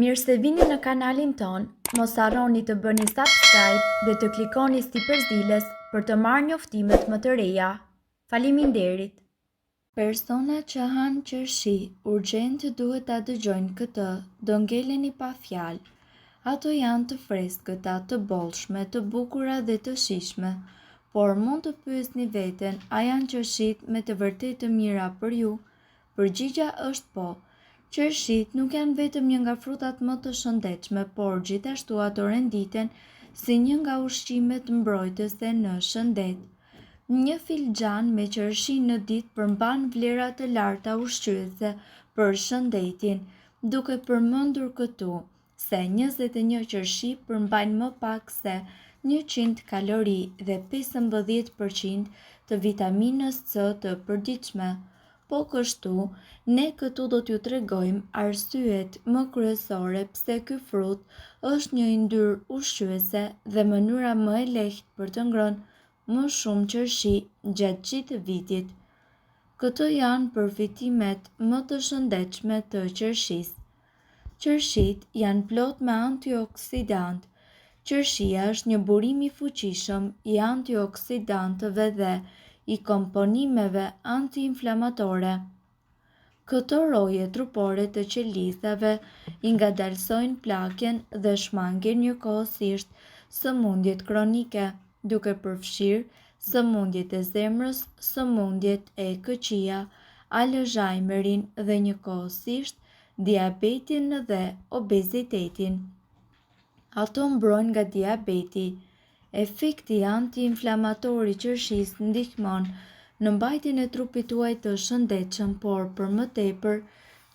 Mirë se vini në kanalin ton, mos harroni të bëni subscribe dhe të klikoni si përzdiles për të marrë njoftimet më të reja. Faleminderit! Persona që hanë qershi urgjent duhet ta dëgjojnë këtë, do ngeleni pa fjalë. Ato janë të freskëta, të bollshme, të bukura dhe të shijshme, por mund të pyesni veten, a janë qershit me të vërtetë të mira për ju? Përgjigja është po. Qershit nuk janë vetëm një nga frutat më të shëndetshme, por gjithashtu ato renditen si një nga ushqimet mbrojtëse në shëndet. Një filxhan me qershi në ditë përmban vlera të larta ushqyese për shëndetin, duke përmendur këtu se 21 qershi përmbajnë më pak se 100 kalori dhe 15% të vitaminës C të përditshme. Po kështu, ne këtu do t'ju tregojmë arsyet më kryesore pse ky frut është një yndyrë ushqyese dhe mënyra më e lehtë për të ngrënë më shumë qershi gjatë gjithë vitit. Këto janë përfitimet më të shëndetshme të qershisë. Qershit janë plot me antioksidantë. Qershia është një burim i fuqishëm i antioksidantëve dhe i komponimeve antiinflamatore. Këto roje trupore të qelizave i ngadalsojnë plakjen dhe shmangin njëkohësisht sëmundjet kronike, duke përfshirë sëmundjet e zemrës, sëmundjet e këqija, Alzheimerin dhe njëkohësisht diabetin dhe obezitetin. Ato mbrojnë nga diabeti. Efekti antiinflamator i qershisë ndihmon në mbajtjen e trupit tuaj të shëndetshëm, por për më tepër,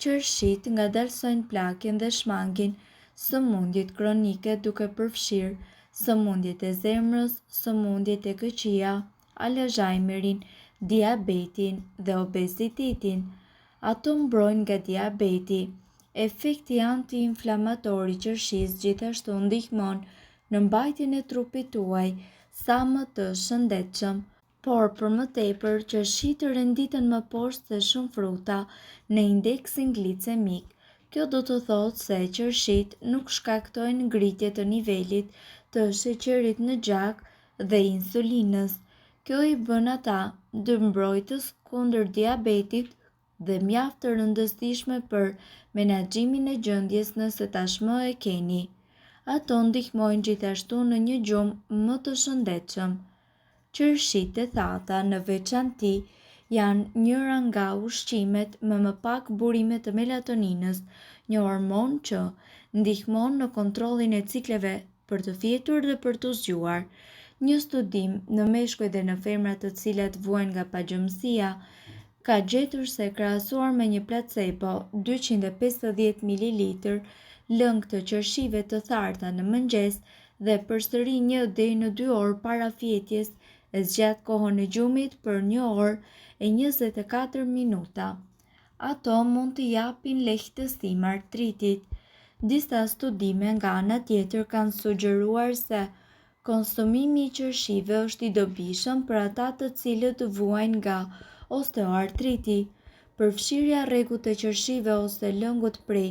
qershit ngadalsojnë plakjen dhe shmangin sëmundjet kronike, duke përfshirë sëmundjet e zemrës, sëmundjet e këqija, Alzheimerin, diabetin dhe obezitetin. Ato mbrojnë nga diabeti. Efekti antiinflamator i qershisë gjithashtu ndihmon në mbajtjen e trupit tuaj sa më të shëndetshëm, por për më tepër qershit renditen më poshtë se shumë fruta në indeksin glicemik. Kjo do të thotë se qershit nuk shkaktojnë ngritje të nivelit të sheqerit në gjak dhe insulinës. Kjo i bën ata dëmbrojtës kundër diabetit dhe mjaft të rëndësishme për menaxhimin e gjendjes nëse tashmë e keni. Ato ndihmojnë gjithashtu në një gjumë më të shëndetshëm. Qershitë e thata në veçanti janë njëra nga ushqimet me më pak burime të melatoninës, një hormon që ndihmon në kontrollin e cikleve për të fjetur dhe për të zgjuar. Një studim në meshkuj dhe në femra të cilat vuajnë nga pagjëmësia ka gjetur se krahasuar me një placebo 250 ml lëng të qershive të tharta në mëngjes dhe përsëri 1 deri në 2 orë para fjetjes e zgjat kohën e gjumit për 1 orë e 24 minuta. Ato mund të japin lehtësim artritit. Disa studime nga ana tjetër kanë sugjeruar se konsumimi i qershive është i dobishëm për ata të cilët vuajnë nga osteoartriti. Përfshirja rregullt të qershive ose lëngut prej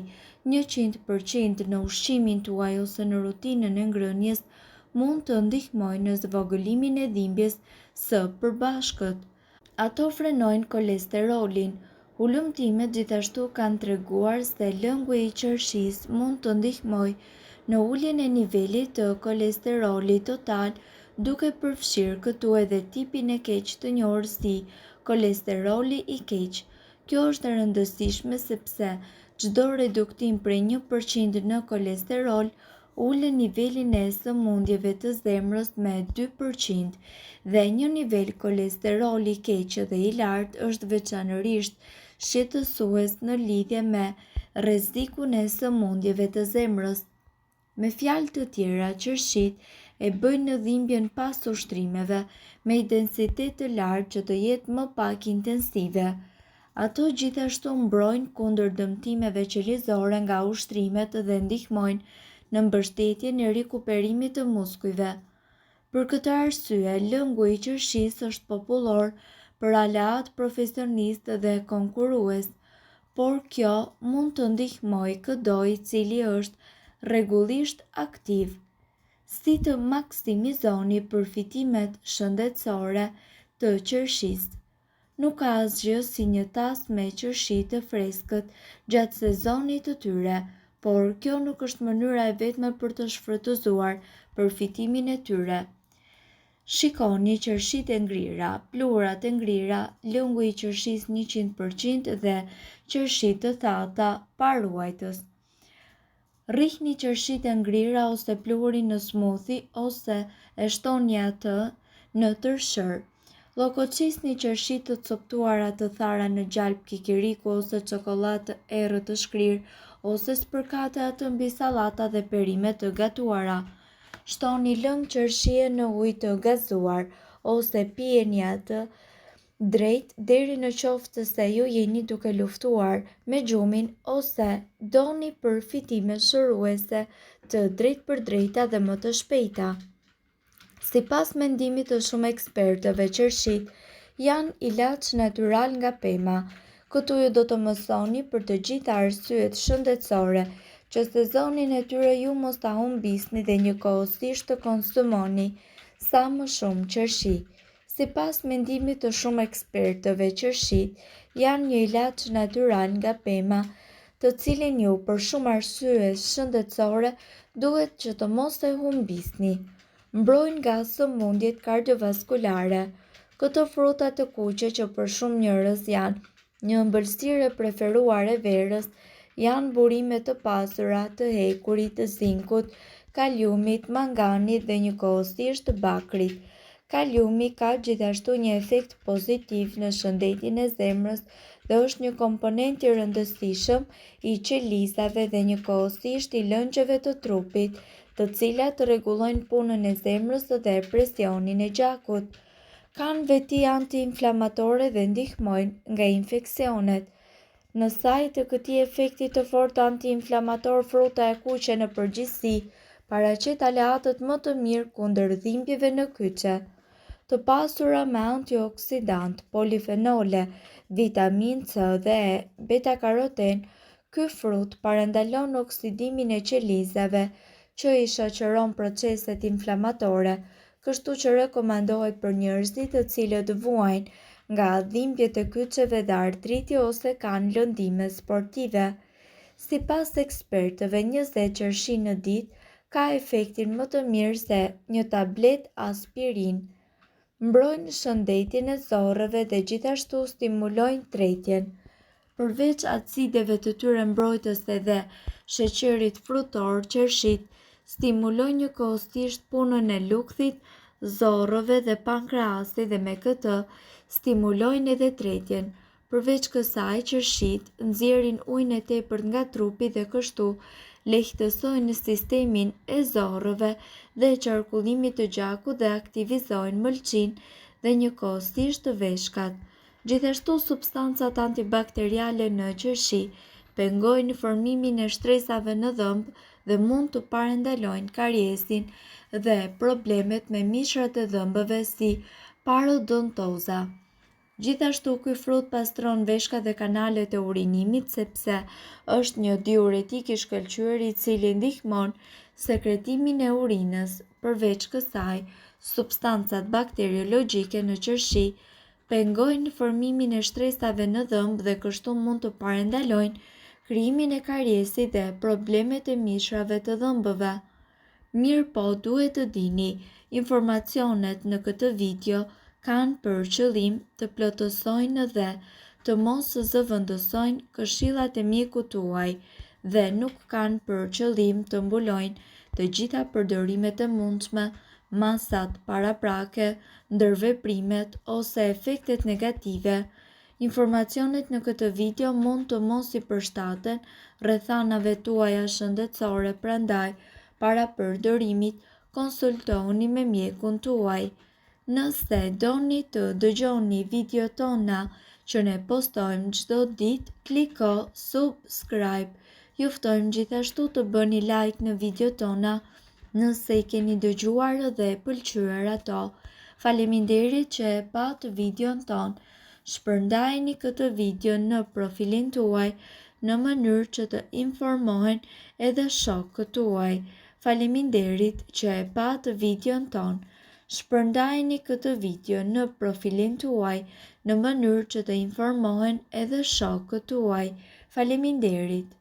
100% në ushqimin tuaj ose në rutinën e ngrënies mund të ndihmojnë në zvogëlimin e dhimbjes së përbashkët. Ato frenojnë kolesterolin. Ulëmtimet gjithashtu kanë treguar se lëngu i qershisë mund të ndihmojë në uljen e nivelit të kolesterolit total, duke përfshirë këtu edhe tipin e keq të njohur si kolesteroli i keq. Kjo është e rëndësishme sepse çdo reduktim prej 1% në kolesterol ulën nivelin e sëmundjeve të zemrës me 2% dhe një nivel kolesteroli i keq dhe i lartë është veçanërisht shqetësues në lidhje me rrezikun e sëmundjeve të zemrës. Me fjalë të tjera, qershit e bëjnë në dhimbjen pas ushtrimeve me intensitet të lartë që të jetë më pak intensive. Ato gjithashtu mbrojnë kundër dëmtimeve qelizore nga ushtrimet dhe ndihmojnë në mbështetjen e rikuperimit të muskujve. Për këtë arsye, lëngu i qershisë është popullor për aleat profesionistë dhe konkurrues, por kjo mund të ndihmojë çdo i cili është rregullisht aktiv. Si të maksimizoni përfitimet shëndetësore të qershisë. Nuk ka asgjë si një tas me qershi të freskët gjatë sezonit të tyre, por kjo nuk është mënyra e vetme për të shfrytëzuar përfitimin e tyre. Shikoni qershitë e ngrira, pluhurat e ngrira, lëngu i qershisë 100% dhe qershitë të thata pa ruajtës. Rrihni qershitë e ngrira ose pluhurin në smoothie ose e shtoni atë në tërshër. Llokoçisni qershitë të coptuara të thara në gjalp kikiriku ose çokoladë errët të shkrirë ose spërkate atë mbi sallata dhe perimet të gatuara. Shtoni lëng qershie në ujë të gazuar ose pijeni atë drejt deri në qoftë se ju jeni duke luftuar me gjumin ose doni përfitime shëruese të drejtpërdrejta dhe më të shpejta. Sipas mendimit të shumë ekspertëve, qershitë janë ilaç natyral nga pema. Këtu ju do të mësoni për të gjitha arsyet shëndetësore që sezonin e tyre ju mos ta humbisni dhe njëkohësisht të konsumoni sa më shumë qershi. Sipas mendimit të shumë ekspertëve, qershitë janë një ilaç natyral nga pema, të cilin ju për shumë arsye shëndetësore duhet që të mos e humbisni. Mbrojnë nga sëmundjet kardiovaskulare. Këto fruta të kuqe që për shumë njerëz janë një ëmbëlsirë e preferuar e verës, janë burime të pasura të hekurit, të zinkut, kaliumit, manganit dhe njëkohësisht të bakrit. Kaliumi ka gjithashtu një efekt pozitiv në shëndetin e zemrës dhe është një komponent i rëndësishëm i qelizave dhe njëkohësisht i lëngjeve të trupit, të cilat rregullojnë punën e zemrës dhe presionin e gjakut. Kanë veti antiinflamatore dhe ndihmojnë nga infeksionet. Në saj të këtij efekti të fortë antiinflamator, fruta e kuqe në përgjithësi paraqet aleatët më të mirë kundër dhimbjeve në kyçe. Të pasura me antioksidant, polifenole, vitamin C dhe E, beta-karoten, ky frut parandalon oksidimin e qelizave, që i shoqëron proceset inflamatore, kështu që rekomandohet për njerëzit të cilët vuajnë nga dhimbjet e kyçeve dhe artriti ose kanë lëndime sportive. Sipas ekspertëve, 20 qershi në ditë ka efektin më të mirë se një tablet aspirin. Mbrojnë shëndetin e zorrëve dhe gjithashtu stimulojnë tretjen. Përveç acideve të tyre mbrojtëse dhe sheqerit frutor, qershitë stimulojnë njëkohësisht punën e lukthit, zorrëve dhe pankreasit dhe me këtë stimulojnë edhe tretjen. Përveç kësaj, qershitë nxjerrin ujin e tepërt nga trupi dhe kështu lehtësojnë sistemin e zorrëve dhe qarkullimit të gjakut dhe aktivizojnë mëlçinë dhe njëkohësisht veshkat. Gjithashtu, substancat antibakteriale në qershi pengojnë formimin e shtresave në dhëmb dhe mund të parandalojnë kariesin dhe problemet me mishrat e dhëmbëve si parodontoza. Gjithashtu, ky frut pastron veshkat dhe kanalet e urinimit sepse është një diuretik i shkëlqyer i cili ndihmon sekretimin e urinës. Përveç kësaj, substancat bakteriologjike në qershi pengojnë formimin e shtresave në dhëmb dhe kështu mund të parandalojnë krijimin e kariesit dhe problemet e mishrave të dhëmbëve. Mirë po, duhet të dini, informacionet në këtë video kanë për qëllim të plotësojnë dhe të mos zëvendësojnë këshillat e mjekut tuaj dhe nuk kanë për qëllim të mbulojnë të gjitha përdorimet e mundshme, masat paraprake, ndërveprimet ose efektet negative. Informacionet në këtë video mund të mos i përshtaten rrethanave tuaja shëndetësore, prandaj para përdorimit konsultoni me mjekun tuaj. Nëse doni të dëgjoni video tona që ne postojmë çdo ditë, kliko subscribe. Ju ftojmë gjithashtu të bëni like në video tona nëse i keni dëgjuar dhe pëlqyer ato. Faleminderit që e pat videon ton. Shpërndajeni këtë video në profilin tuaj në mënyrë që të informohen edhe shokët tuaj. Faleminderit që e pat videon ton. Shpërndajeni këtë video në profilin tuaj në mënyrë që të informohen edhe shokët tuaj. Faleminderit.